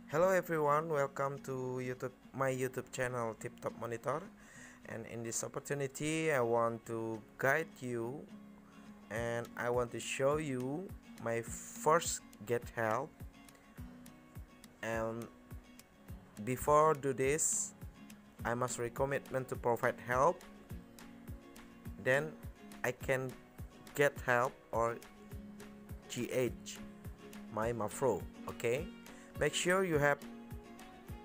Hello everyone, welcome to my YouTube channel Tip Top Monitor. And in this opportunity I want to guide you and I want to show you my first get help. And before do this, I must recommitment to provide help, then I can get help or GH my Mafro. Okay, make sure you have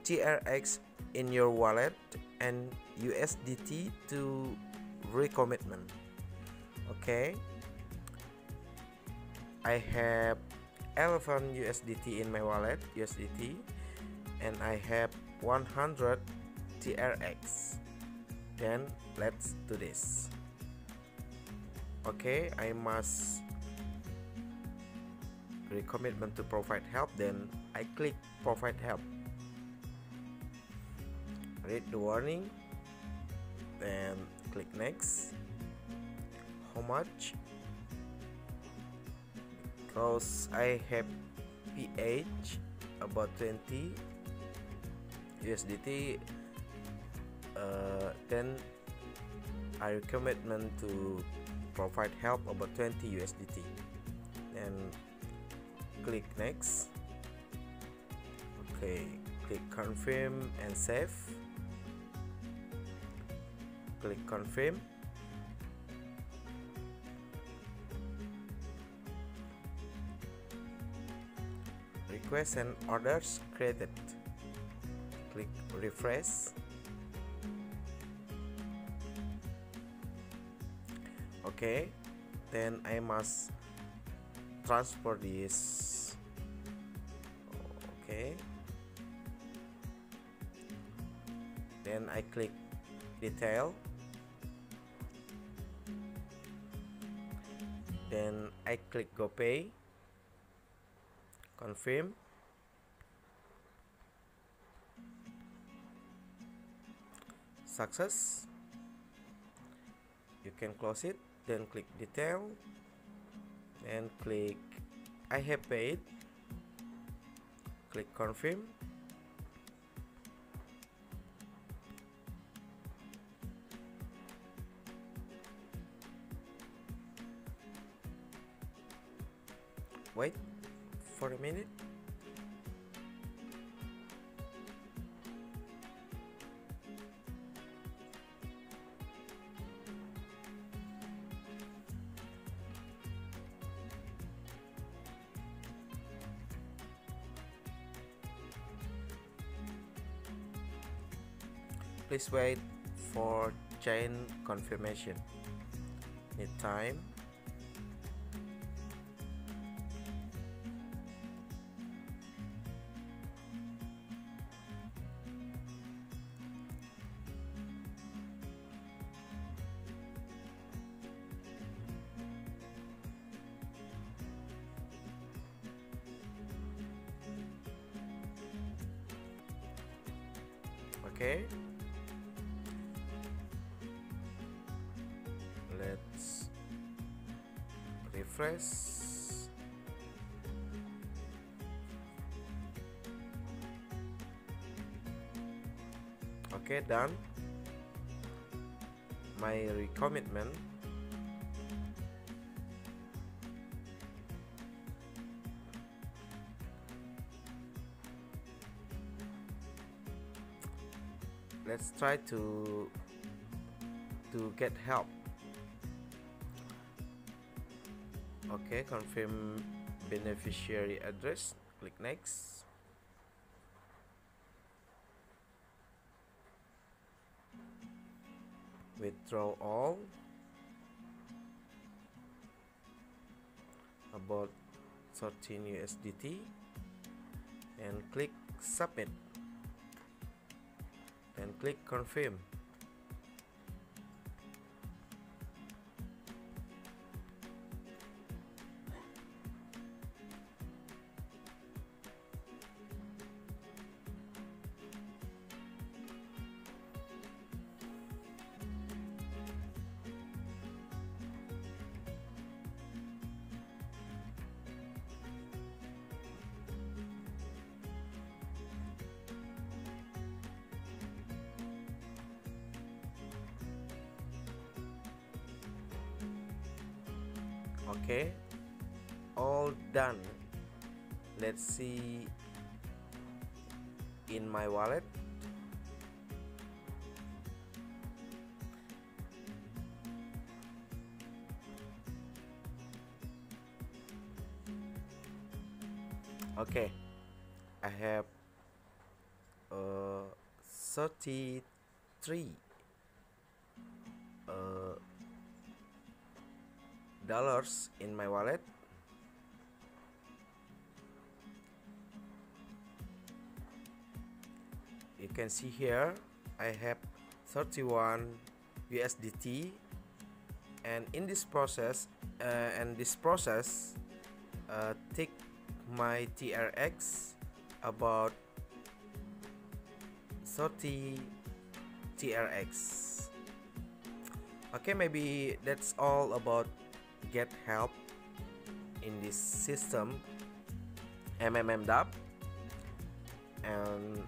TRX in your wallet and USDT to recommitment. Okay, I have 11 USDT in my wallet USDT and I have 100 TRX. Then let's do this. Okay, I must recommitment to provide help, then I click provide help, read the warning, then click next. How much? Because I have PH about 20 USDT, then I recommitment to provide help about 20 USDT, then click next. Okay, click confirm and save. Click confirm. Request and orders created. Click refresh. Okay, then I must transfer this. Okay, then I click detail, then I click go pay, confirm, success. You can close it, then click detail and click I have paid, click confirm. Wait for a minute. Please wait for chain confirmation. Need time. Okay, let's refresh. Okay, done. My recommitment. Let's try to get help. Okay, confirm beneficiary address. Click next. Withdraw all about 13 USDT and click submit and click confirm. Okay, all done. Let's see in my wallet. Okay, I have 33 dollars in my wallet. You can see here I have 31 USDT, and in this process take my TRX about 30 TRX. Okay, maybe that's all about get help in this system DAPP, and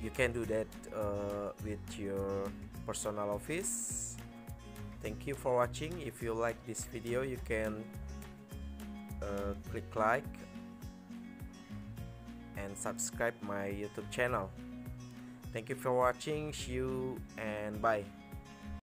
you can do that with your personal office. Thank you for watching. If you like this video, you can click like and subscribe my YouTube channel. Thank you for watching. See you and bye.